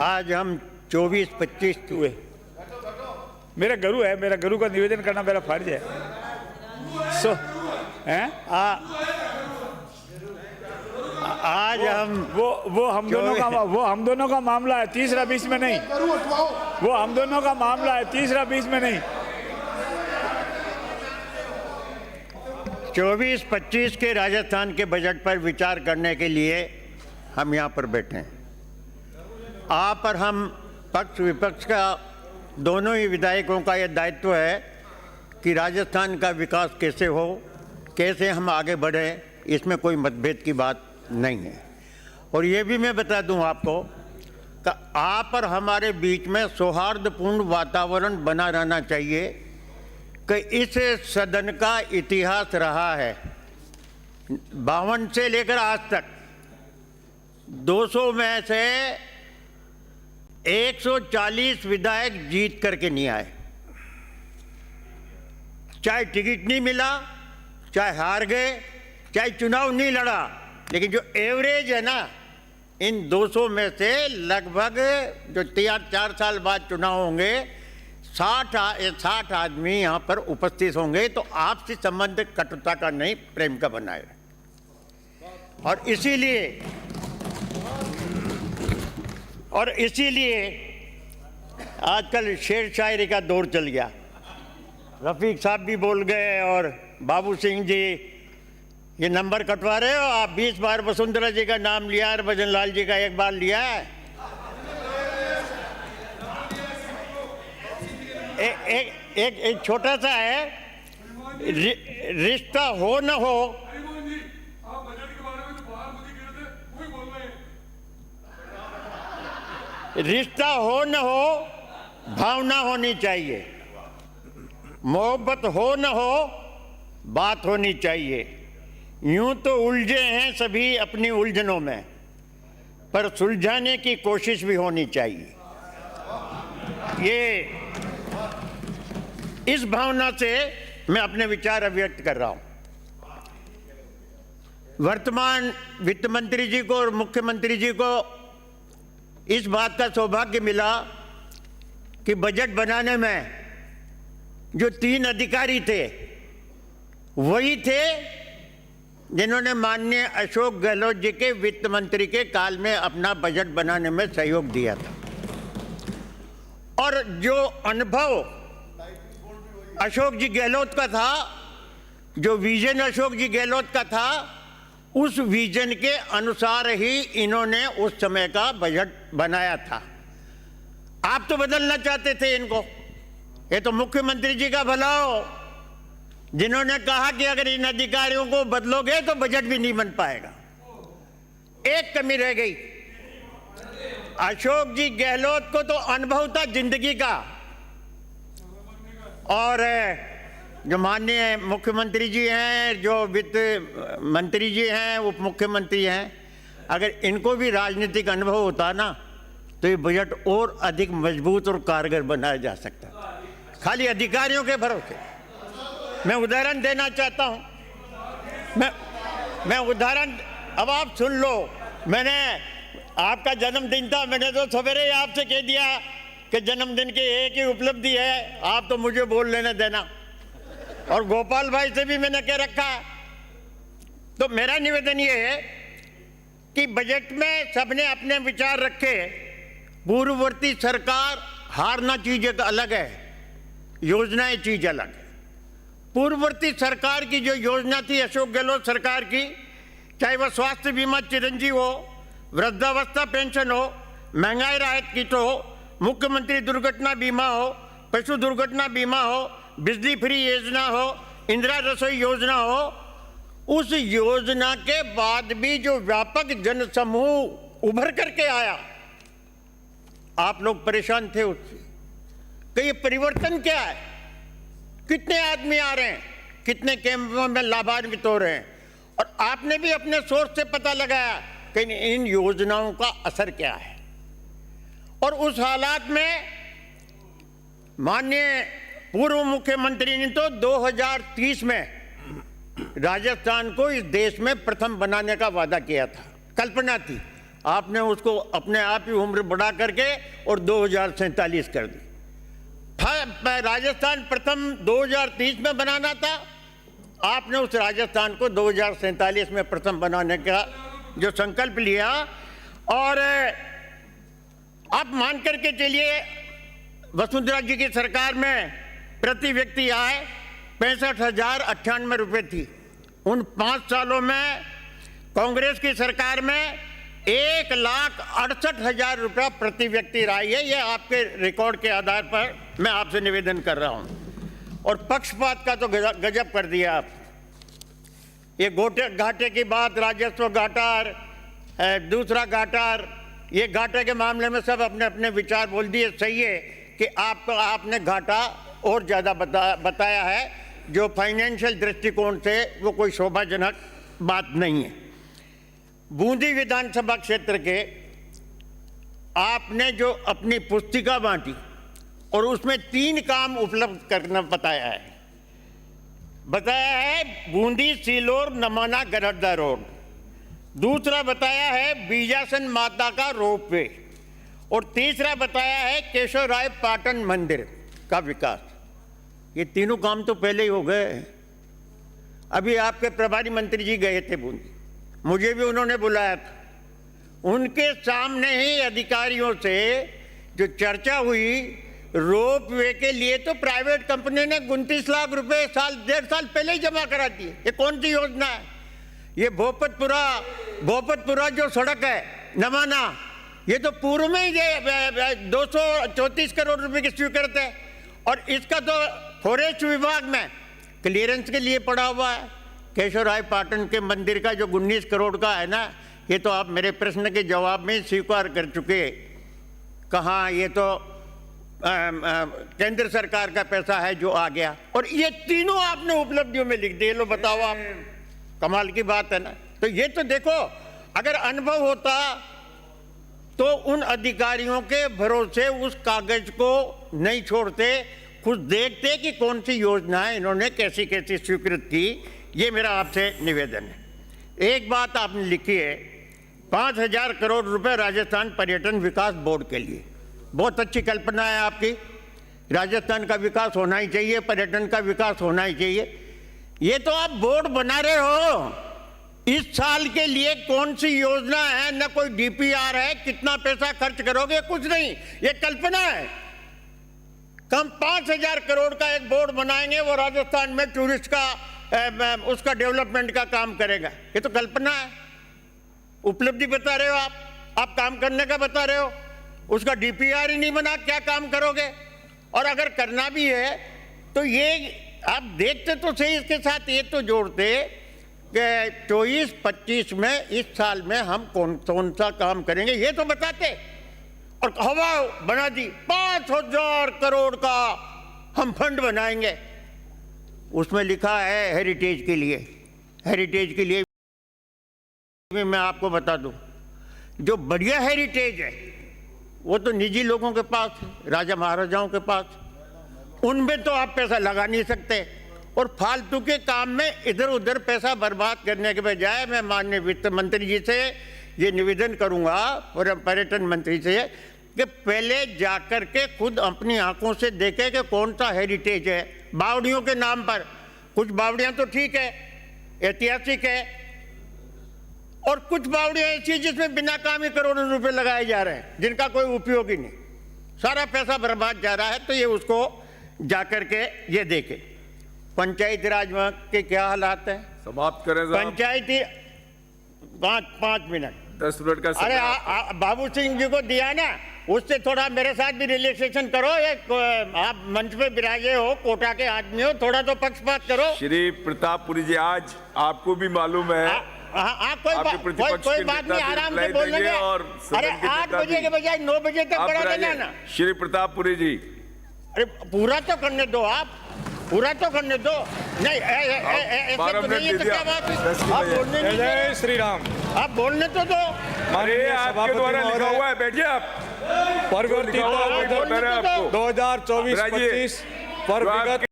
आज हम 24-25 हुए। मेरा गुरु है, मेरा गुरु का निवेदन करना मेरा फर्ज है। सो हैं आज हम वो हम दोनों का मामला है, तीसरा बीच में नहीं। वो हम दोनों का मामला है, तीसरा बीच में नहीं। 24-25 के राजस्थान के बजट पर विचार करने के लिए हम यहाँ पर बैठे हैं। आप और हम पक्ष विपक्ष का दोनों ही विधायकों का यह दायित्व है कि राजस्थान का विकास कैसे हो, कैसे हम आगे बढ़ें, इसमें कोई मतभेद की बात नहीं है। और ये भी मैं बता दूं आपको कि आप और हमारे बीच में सौहार्दपूर्ण वातावरण बना रहना चाहिए कि इस सदन का इतिहास रहा है 52 से लेकर आज तक 200 में से 140 विधायक जीत करके नहीं आए। चाहे टिकट नहीं मिला, चाहे हार गए, चाहे चुनाव नहीं लड़ा, लेकिन जो एवरेज है ना, इन 200 में से लगभग जो 4 साल बाद चुनाव होंगे 60 आदमी यहाँ पर उपस्थित होंगे। तो आपसी संबंध कटुता का नहीं, प्रेम का बनाए। और इसीलिए आजकल शेर शायरी का दौर चल गया। रफीक साहब भी बोल गए और बाबू सिंह जी, ये नंबर कटवा रहे हो आप। 20 बार वसुंधरा जी का नाम लिया और भजन लाल जी का 1 बार लिया है। एक छोटा सा है, रिश्ता हो न हो, रिश्ता हो न हो, भावना होनी चाहिए। मोहब्बत हो न हो, बात होनी चाहिए। यूं तो उलझे हैं सभी अपनी उलझनों में, पर सुलझाने की कोशिश भी होनी चाहिए। ये इस भावना से मैं अपने विचार अभिव्यक्त कर रहा हूं। वर्तमान वित्त मंत्री जी को और मुख्यमंत्री जी को इस बात का सौभाग्य मिला कि बजट बनाने में जो 3 अधिकारी थे वही थे जिन्होंने माननीय अशोक गहलोत जी के वित्त मंत्री के काल में अपना बजट बनाने में सहयोग दिया था। और जो अनुभव अशोक जी गहलोत का था, जो विजन अशोक जी गहलोत का था, उस विजन के अनुसार ही इन्होंने उस समय का बजट बनाया था। आप तो बदलना चाहते थे इनको। ये तो मुख्यमंत्री जी का भला हो, जिन्होंने कहा कि अगर इन अधिकारियों को बदलोगे तो बजट भी नहीं बन पाएगा। एक कमी रह गई। अशोक जी गहलोत को तो अनुभव था जिंदगी का, और जो माननीय मुख्यमंत्री जी हैं, जो वित्त मंत्री जी हैं, उप मुख्यमंत्री हैं, अगर इनको भी राजनीतिक अनुभव होता ना तो ये बजट और अधिक मजबूत और कारगर बनाया जा सकता। खाली अधिकारियों के भरोसे। मैं उदाहरण देना चाहता हूं। मैं उदाहरण, अब आप सुन लो। मैंने, आपका जन्मदिन था, मैंने तो सवेरे ही आपसे कह दिया कि जन्मदिन की एक ही उपलब्धि है, आप तो मुझे बोल लेने देना। और गोपाल भाई से भी मैंने कह रखा है। तो मेरा निवेदन ये है कि बजट में सबने अपने विचार रखे। पूर्ववर्ती सरकार, हारना चीज एक अलग है, योजनाएं चीज अलग है। पूर्ववर्ती सरकार की जो योजना थी अशोक गहलोत सरकार की, चाहे वह स्वास्थ्य बीमा चिरंजीव हो, वृद्धावस्था पेंशन हो, महंगाई राहत किट हो, मुख्यमंत्री दुर्घटना बीमा हो, पशु दुर्घटना बीमा हो, बिजली फ्री योजना हो, इंदिरा रसोई योजना हो, उस योजना के बाद भी जो व्यापक जनसमूह उभर करके आया, आप लोग परेशान थे उससे कि ये परिवर्तन क्या है, कितने आदमी आ रहे हैं, कितने कैंपों में लाभान्वित हो रहे हैं। और आपने भी अपने सोर्स से पता लगाया कि इन योजनाओं का असर क्या है। और उस हालात में माननीय पूर्व मुख्यमंत्री ने तो 2030 में राजस्थान को इस देश में प्रथम बनाने का वादा किया था, कल्पना थी। आपने उसको अपने आप ही उम्र बढ़ा करके और 2047 कर दी। राजस्थान प्रथम 2030 में बनाना था, आपने उस राजस्थान को 2047 में प्रथम बनाने का जो संकल्प लिया। और आप मान करके चलिए, वसुंधरा जी की सरकार में प्रति व्यक्ति आय 65,098 रुपये थी। उन 5 सालों में कांग्रेस की सरकार में 1,68,000 रुपया प्रति व्यक्ति रही है। ये आपके रिकॉर्ड के आधार पर मैं आपसे निवेदन कर रहा हूं। और पक्षपात का तो गजब कर दिया आप। ये घाटे की बात, राजस्व घाटा, दूसरा घाटा, ये घाटे के मामले में सब अपने अपने विचार बोल दिए। सही है कि आपने घाटा और ज़्यादा बताया है, जो फाइनेंशियल दृष्टिकोण से वो कोई शोभाजनक बात नहीं है। बूंदी विधानसभा क्षेत्र के आपने जो अपनी पुस्तिका बांटी और उसमें 3 काम उपलब्ध करना बताया है बूंदी सीलोर नमाना गरड्डा रोड, दूसरा बताया है बीजासन माता का रोपवे, और तीसरा बताया है केशव राय पाटन मंदिर का विकास। ये तीनों काम तो पहले ही हो गए। अभी आपके प्रभारी मंत्री जी गए थे बूंदी, मुझे भी उन्होंने बुलाया था। उनके सामने ही अधिकारियों से जो चर्चा हुई, रोप वे के लिए तो प्राइवेट कंपनी ने 29 लाख रुपए 1.5 साल पहले ही जमा करा दिए। ये कौन सी योजना है? ये भोपतपुरा जो सड़क है नमाना, ये तो पूर्व में ही 234 करोड़ रुपए की स्वीकृत है, और इसका तो फॉरेस्ट विभाग में क्लियरेंस के लिए पड़ा हुआ है। केशव राय पाटन के मंदिर का जो 19 करोड़ का है ना, ये तो आप मेरे प्रश्न के जवाब में स्वीकार कर चुके। कहाँ, ये तो केंद्र सरकार का पैसा है जो आ गया, और ये तीनों आपने उपलब्धियों में लिख दिए। लो बताओ आप, कमाल की बात है ना। तो ये तो देखो, अगर अनुभव होता तो उन अधिकारियों के भरोसे उस कागज को नहीं छोड़ते, खुद देखते कि कौन सी योजनाएं इन्होंने कैसी कैसी स्वीकृत की। ये मेरा आपसे निवेदन है। एक बात आपने लिखी है, 5,000 करोड़ रुपए राजस्थान पर्यटन विकास बोर्ड के लिए। बहुत अच्छी कल्पना है आपकी। राजस्थान का विकास होना ही चाहिए, पर्यटन का विकास होना ही चाहिए। ये तो आप बोर्ड बना रहे हो, इस साल के लिए कौन सी योजना है, न कोई डीपीआर है, कितना पैसा खर्च करोगे, कुछ नहीं, ये कल्पना है। कम 5,000 करोड़ का एक बोर्ड बनाएंगे, वो राजस्थान में टूरिस्ट का उसका डेवलपमेंट का काम करेगा। ये तो कल्पना है। उपलब्धि बता रहे हो आप काम करने का बता रहे हो, उसका डीपीआर ही नहीं बना, क्या काम करोगे? और अगर करना भी है तो ये आप देखते तो सही, इसके साथ ये तो जोड़ते कि 24-25 में, इस साल में हम कौन सा काम करेंगे, ये तो बताते। और हवा बना दी, 5,000 करोड़ का हम फंड बनाएंगे। उसमें लिखा है हेरिटेज के लिए। हेरिटेज के लिए मैं आपको बता दूं, जो बढ़िया हेरिटेज है वो तो निजी लोगों के पास है, राजा महाराजाओं के पास। उनमें तो आप पैसा लगा नहीं सकते, और फालतू के काम में इधर उधर पैसा बर्बाद करने के बजाय मैं माननीय वित्त मंत्री जी से ये निवेदन करूंगा, और पर्यटन मंत्री से, कि पहले जाकर के खुद अपनी आंखों से देखे कि कौन सा हेरिटेज है। बावड़ियों के नाम पर, कुछ बावड़ियां तो ठीक है, ऐतिहासिक है, और कुछ बावड़ियां ऐसी जिसमें बिना काम ही करोड़ों रुपए लगाए जा रहे हैं, जिनका कोई उपयोग ही नहीं, सारा पैसा बर्बाद जा रहा है। तो ये उसको जाकर के ये देखे। पंचायती राज में के क्या हालात है? समाप्त करें साहब। पंचायती 5 मिनट 10 मिनट का अरे बाबू सिंह जी को दिया ना, उससे थोड़ा मेरे साथ भी रिलैक्सेशन करो। आप मंच पे विराजे हो, कोटा के आदमी हो, थोड़ा तो पक्षपात करो। श्री प्रतापपुरी जी, आज आपको भी मालूम है कोई बात नहीं, आराम से बोल लेंगे। अरे 8 बजे के बजाय 9 बजे तक बढ़ा देना ना। श्री प्रतापपुरी जी, अरे पूरा तो करने दो, आप पूरा तो करने दो। नहीं ऐसे तो नहीं है, तो क्या बात है? आप बोलने नहीं, जय श्री राम, आप बोलने तो दो। अरे आपके द्वारा लिखा हुआ है, बैठिए आप। परिवर्तित 2024-25 पर विगत